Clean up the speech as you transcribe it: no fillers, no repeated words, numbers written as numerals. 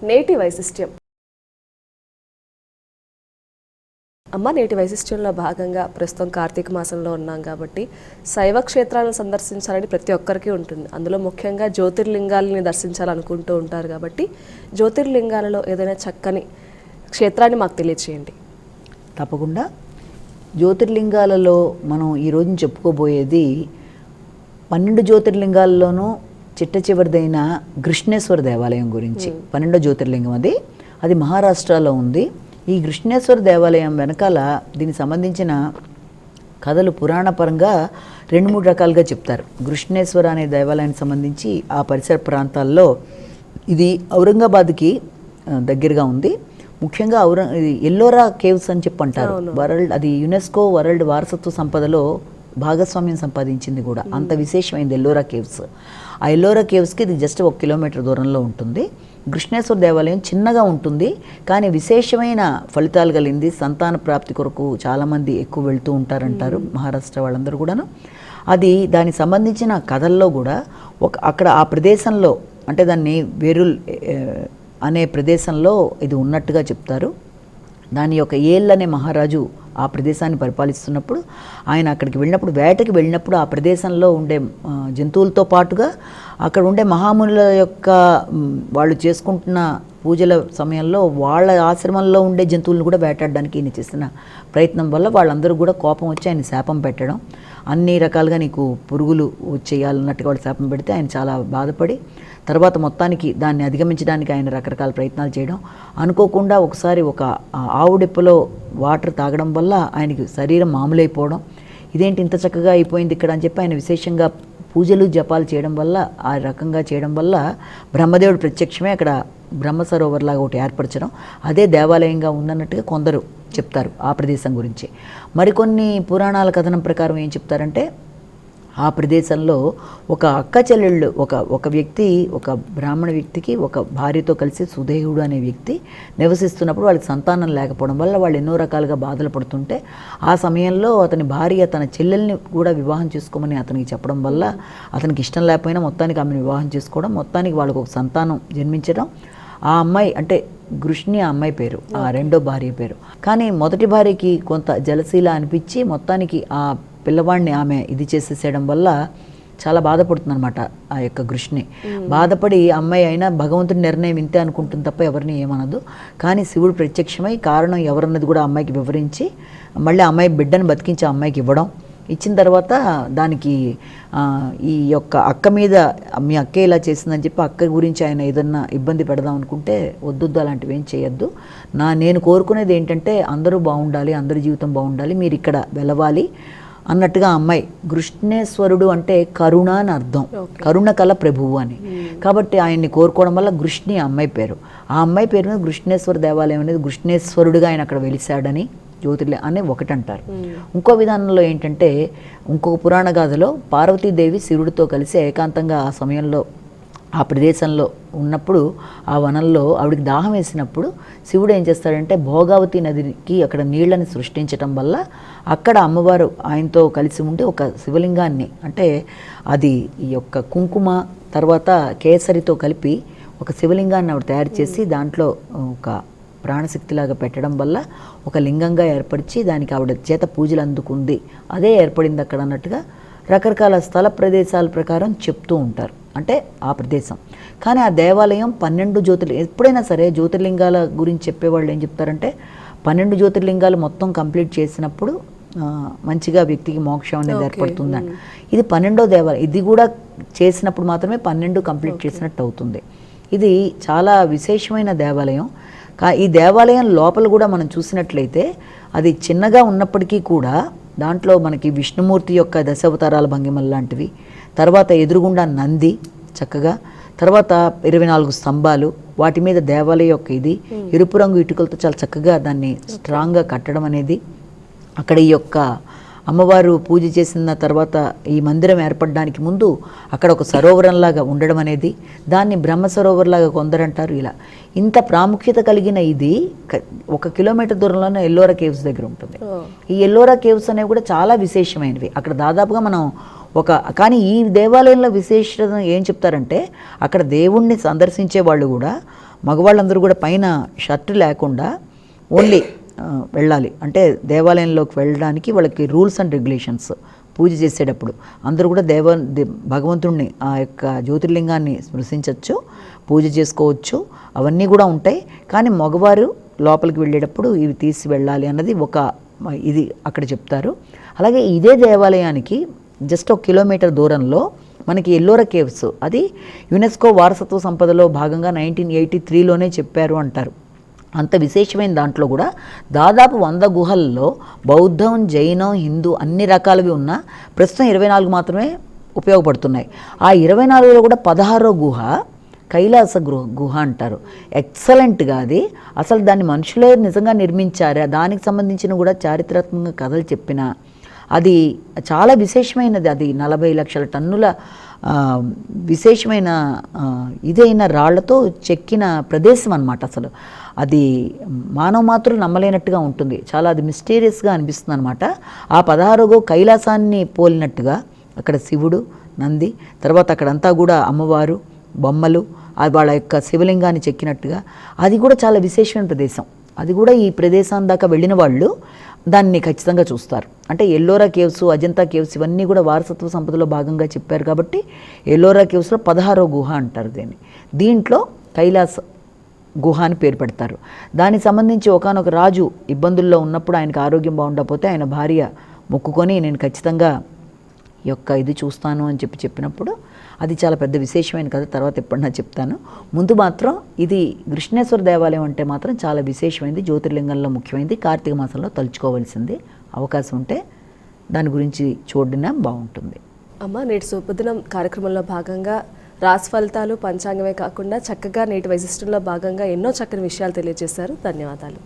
నేటి వైశిష్ట్యం. నేటి వైశిష్ట్యంలో భాగంగా ప్రస్తుతం కార్తీక మాసంలో ఉన్నాం కాబట్టి శైవ క్షేత్రాలను సందర్శించాలని ప్రతి ఒక్కరికి ఉంటుంది. అందులో ముఖ్యంగా జ్యోతిర్లింగాలని దర్శించాలనుకుంటూ ఉంటారు కాబట్టి జ్యోతిర్లింగాలలో ఏదైనా చక్కని క్షేత్రాన్ని మాకు తెలియచేయండి. తప్పకుండా. జ్యోతిర్లింగాలలో మనం ఈరోజు చెప్పుకోబోయేది 12 జ్యోతిర్లింగాల్లోనూ చిట్ట చివరిదైన కృష్ణేశ్వర దేవాలయం గురించి. 12వ జ్యోతిర్లింగం అది మహారాష్ట్రలో ఉంది. ఈ కృష్ణేశ్వర దేవాలయం వెనకాల దీనికి సంబంధించిన కథలు పురాణపరంగా 2-3 రకాలుగా చెప్తారు. కృష్ణేశ్వర అనే దేవాలయానికి సంబంధించి ఆ పరిసర ప్రాంతాల్లో ఇది ఔరంగాబాద్కి దగ్గరగా ఉంది. ముఖ్యంగా ఎల్లోరా కేవ్స్ అని చెప్పి అంటారు. అది యునెస్కో వరల్డ్ వారసత్వ సంపదలో భాగస్వామ్యం సంపాదించింది కూడా. అంత విశేషమైంది ఎల్లోరా కేవ్స్. ఆ ఎల్లోరా కేవ్స్కి ఇది జస్ట్ 1 కిలోమీటర్ దూరంలో ఉంటుంది. కృష్ణేశ్వర దేవాలయం చిన్నగా ఉంటుంది, కానీ విశేషమైన ఫలితాలు కలిగింది. సంతాన ప్రాప్తి కొరకు చాలామంది ఎక్కువ వెళ్తూ ఉంటారంటారు మహారాష్ట్ర వాళ్ళందరూ కూడాను. దానికి సంబంధించిన కథల్లో కూడా అక్కడ ఆ ప్రదేశంలో, అంటే దాన్ని వెరుల్ అనే ప్రదేశంలో ఇది ఉన్నట్టుగా చెప్తారు. దాని యొక్క ఏళ్ళు అనే మహారాజు ఆ ప్రదేశాన్ని పరిపాలిస్తున్నప్పుడు ఆయన అక్కడికి వెళ్ళినప్పుడు, వేటకి వెళ్ళినప్పుడు ఆ ప్రదేశంలో ఉండే జంతువులతో పాటుగా అక్కడ ఉండే మహామునుల యొక్క వాళ్ళు చేసుకుంటున్న పూజల సమయంలో వాళ్ళ ఆశ్రమంలో ఉండే జంతువులను కూడా వేటాడడానికి ఈయన చేసిన ప్రయత్నం వల్ల వాళ్ళందరూ కూడా కోపం వచ్చి ఆయన శాపం పెట్టడం, అన్ని రకాలుగా నీకు పురుగులు చేయాలన్నట్టుగా వాళ్ళు శాపం పెడితే ఆయన చాలా బాధపడి తర్వాత మొత్తానికి దాన్ని అధిగమించడానికి ఆయన రకరకాల ప్రయత్నాలు చేయడం, అనుకోకుండా ఒకసారి ఒక ఆవుడిప్పలో వాటర్ తాగడం వల్ల ఆయనకి శరీరం మామూలైపోవడం, ఇదేంటి ఇంత చక్కగా అయిపోయింది ఇక్కడ అని చెప్పి ఆయన విశేషంగా పూజలు జపాలు చేయడం వల్ల, ఆ రకంగా చేయడం వల్ల బ్రహ్మదేవుడు ప్రత్యక్షమే అక్కడ బ్రహ్మ సరోవర్లాగా ఒకటి ఏర్పరచడం, అదే దేవాలయంగా ఉందన్నట్టుగా కొందరు చెప్తారు ఆ ప్రదేశం గురించి. మరికొన్ని పురాణాల కథనం ప్రకారం ఏం చెప్తారంటే, ఆ ప్రదేశంలో ఒక అక్క చెల్లెళ్ళు, ఒక వ్యక్తి, ఒక బ్రాహ్మణ వ్యక్తికి ఒక భార్యతో కలిసి సుదేహుడు అనే వ్యక్తి నివసిస్తున్నప్పుడు వాళ్ళకి సంతానం లేకపోవడం వల్ల వాళ్ళు ఎన్నో రకాలుగా బాధలు పడుతుంటే, ఆ సమయంలో అతని భార్య తన చెల్లెల్ని కూడా వివాహం చేసుకోమని అతనికి చెప్పడం వల్ల అతనికి ఇష్టం లేకపోయినా మొత్తానికి ఆమెను వివాహం చేసుకోవడం, మొత్తానికి వాళ్ళకు ఒక సంతానం జన్మించడం. ఆ అమ్మాయి అంటే కృష్ణి ఆ అమ్మాయి పేరు, ఆ రెండో భార్య పేరు. కానీ మొదటి భార్యకి కొంత జలశీల అనిపించి మొత్తానికి ఆ పిల్లవాడిని ఆమె ఇది చేసేసేయడం వల్ల చాలా బాధపడుతుంది అనమాట ఆ యొక్క కృష్ణి. బాధపడి అమ్మాయి అయినా భగవంతుడి నిర్ణయం ఇంతే అనుకుంటుంది తప్ప ఎవరిని ఏమనదు. కానీ శివుడు ప్రత్యక్షమై కారణం ఎవరన్నది కూడా అమ్మాయికి వివరించి మళ్ళీ అమ్మాయి బిడ్డను బతికించి ఆ అమ్మాయికి ఇచ్చిన తర్వాత దానికి ఈ యొక్క అక్క మీద మీ అక్కే ఇలా చేసిందని చెప్పి అక్క గురించి ఆయన ఏదన్నా ఇబ్బంది పెడదాం అనుకుంటే వద్దు, అలాంటివి ఏం చేయొద్దు, నేను కోరుకునేది ఏంటంటే అందరూ బాగుండాలి, అందరి జీవితం బాగుండాలి, మీరు ఇక్కడ వెలవాలి అన్నట్టుగా అమ్మాయి. కృష్ణేశ్వరుడు అంటే కరుణ అని అర్థం, కరుణ కల ప్రభువు అని. కాబట్టి ఆయన్ని కోరుకోవడం వల్ల కృష్ణి అమ్మాయి పేరు. ఆ అమ్మాయి పేరు మీద కృష్ణేశ్వర దేవాలయం అనేది కృష్ణేశ్వరుడుగా ఆయన అక్కడ వెలిశాడని జ్యోతిర్లింగం అని ఒకటంటారు. ఇంకో విధానంలో ఏంటంటే, ఇంకొక పురాణ గాథలో పార్వతీదేవి శివుడితో కలిసి ఏకాంతంగా ఆ సమయంలో ఆ ప్రదేశంలో ఉన్నప్పుడు ఆ వనంలో ఆవిడికి దాహం వేసినప్పుడు శివుడు ఏం చేస్తాడంటే భోగావతి నదికి అక్కడ నీళ్ళని సృష్టించటం వల్ల అక్కడ అమ్మవారు ఆయనతో కలిసి ఉండి ఒక శివలింగాన్ని, అంటే అది ఈ యొక్క కుంకుమ తర్వాత కేసరితో కలిపి ఒక శివలింగాన్ని ఆవిడ తయారు చేసి దాంట్లో ఒక ప్రాణశక్తిలాగా పెట్టడం వల్ల ఒక లింగంగా ఏర్పరిచి దానికి ఆవిడ చేత పూజలు అందుకుంది, అదే ఏర్పడింది అక్కడ అన్నట్టుగా రకరకాల స్థల ప్రదేశాల ప్రకారం చెప్తూ ఉంటారు. అంటే ఆ ప్రదేశం. కానీ ఆ దేవాలయం 12 ఎప్పుడైనా సరే జ్యోతిర్లింగాల గురించి చెప్పేవాళ్ళు ఏం చెప్తారంటే 12 జ్యోతిర్లింగాలు మొత్తం కంప్లీట్ చేసినప్పుడు మంచిగా వ్యక్తికి మోక్షం అనేది ఏర్పడుతుందని. ఇది 12వ దేవాలయం. ఇది కూడా చేసినప్పుడు మాత్రమే 12 కంప్లీట్ చేసినట్టు అవుతుంది. ఇది చాలా విశేషమైన దేవాలయం. ఈ దేవాలయం లోపల కూడా మనం చూసినట్లయితే అది చిన్నగా ఉన్నప్పటికీ కూడా దాంట్లో మనకి విష్ణుమూర్తి యొక్క దశావతారాల భంగిమలు లాంటివి, తర్వాత ఎదురుగుండా నంది చక్కగా, తర్వాత 24 స్తంభాలు, వాటి మీద దేవాలయం యొక్క ఇది ఎరుపు రంగు ఇటుకలతో చాలా చక్కగా దాన్ని స్ట్రాంగ్గా కట్టడం అనేది, అక్కడ ఈ యొక్క అమ్మవారు పూజ చేసిన తర్వాత ఈ మందిరం ఏర్పడడానికి ముందు అక్కడ ఒక సరోవరంలాగా ఉండడం అనేది, దాన్ని బ్రహ్మ సరోవర్లాగా కొందరంటారు. ఇలా ఇంత ప్రాముఖ్యత కలిగిన ఇది 1 కిలోమీటర్ దూరంలోనే ఎల్లోరా కేవ్స్ దగ్గర ఉంటుంది. ఈ ఎల్లోరా కేవ్స్ అనేవి కూడా చాలా విశేషమైనవి. అక్కడ దాదాపుగా మనం కానీ ఈ దేవాలయంలో విశేషత ఏం చెప్తారంటే, అక్కడ దేవుణ్ణి సందర్శించే వాళ్ళు కూడా మగవాళ్ళందరూ కూడా పైన షర్ట్ లేకుండా ఓన్లీ వెళ్ళాలి. అంటే దేవాలయంలోకి వెళ్ళడానికి వాళ్ళకి రూల్స్ అండ్ రెగ్యులేషన్స్. పూజ చేసేటప్పుడు అందరూ కూడా భగవంతుడిని ఆ యొక్క జ్యోతిర్లింగాన్ని స్మృశించవచ్చు, పూజ చేసుకోవచ్చు, అవన్నీ కూడా ఉంటాయి. కానీ మగవారు లోపలికి వెళ్ళేటప్పుడు ఇవి తీసి వెళ్ళాలి అన్నది ఇది అక్కడ చెప్తారు. అలాగే ఇదే దేవాలయానికి జస్ట్ 1 కిలోమీటర్ దూరంలో మనకి ఎల్లోరా కేవ్స్, అది యునెస్కో వారసత్వ సంపదలో భాగంగా 1983లోనే చెప్పారు అంటారు. అంత విశేషమైన దాంట్లో కూడా దాదాపు 100 గుహల్లో బౌద్ధం, జైనం, హిందూ అన్ని రకాలవి ఉన్నా ప్రస్తుతం 24 మాత్రమే ఉపయోగపడుతున్నాయి. ఆ 24లో కూడా 16వ గుహ కైలాస గుహ అంటారు. ఎక్సలెంట్గా అది అసలు దాన్ని మనుషులే నిజంగా నిర్మించారా, దానికి సంబంధించిన కూడా చారిత్రాత్మక కథలు చెప్పిన అది చాలా విశేషమైనది. అది 40 లక్షల టన్నుల విశేషమైన ఇదైన రాళ్లతో చెక్కిన ప్రదేశం అన్నమాట. అసలు అది మానవ మాత్రులు నమ్మలేనట్టుగా ఉంటుంది, చాలా అది మిస్టీరియస్గా అనిపిస్తుంది అనమాట. ఆ 16వ కైలాసాన్ని పోలినట్టుగా అక్కడ శివుడు, నంది, తర్వాత అక్కడంతా కూడా అమ్మవారు బొమ్మలు, వాళ్ళ యొక్క శివలింగాన్ని చెక్కినట్టుగా అది కూడా చాలా విశేషమైన ప్రదేశం. అది కూడా ఈ ప్రదేశం దాకా వెళ్ళిన వాళ్ళు దాన్ని ఖచ్చితంగా చూస్తారు. అంటే ఎల్లోరా కేవ్స్, అజంతా కేవ్స్ ఇవన్నీ కూడా వారసత్వ సంపదలో భాగంగా చెప్పారు కాబట్టి ఎల్లోరా కేవ్స్లో 16వ గుహ అంటారు దీన్ని. దీంట్లో కైలాస గుహ అని పేరు పెడతారు. దానికి సంబంధించి ఒకానొక రాజు ఇబ్బందుల్లో ఉన్నప్పుడు ఆయనకు ఆరోగ్యం బాగుండకపోతే ఆయన భార్య మొక్కుకొని నేను ఖచ్చితంగా ఈ యొక్క ఇది చూస్తాను అని చెప్పినప్పుడు అది చాలా పెద్ద విశేషమైన కథ. తర్వాత ఎప్పుడన్నా చెప్తాను. ముందు మాత్రం ఇది కృష్ణేశ్వర దేవాలయం అంటే మాత్రం చాలా విశేషమైంది, జ్యోతిర్లింగంలో ముఖ్యమైనది, కార్తీక మాసంలో తలుచుకోవాల్సింది. అవకాశం ఉంటే దాని గురించి చూడడం బాగుంటుంది. అమ్మ, నేటి శుభదినం కార్యక్రమంలో భాగంగా రాశి ఫలితాలు, పంచాంగమే కాకుండా చక్కగా నేటి వైశిష్ట్యంలో భాగంగా ఎన్నో చక్కని విషయాలు తెలియజేశారు. ధన్యవాదాలు.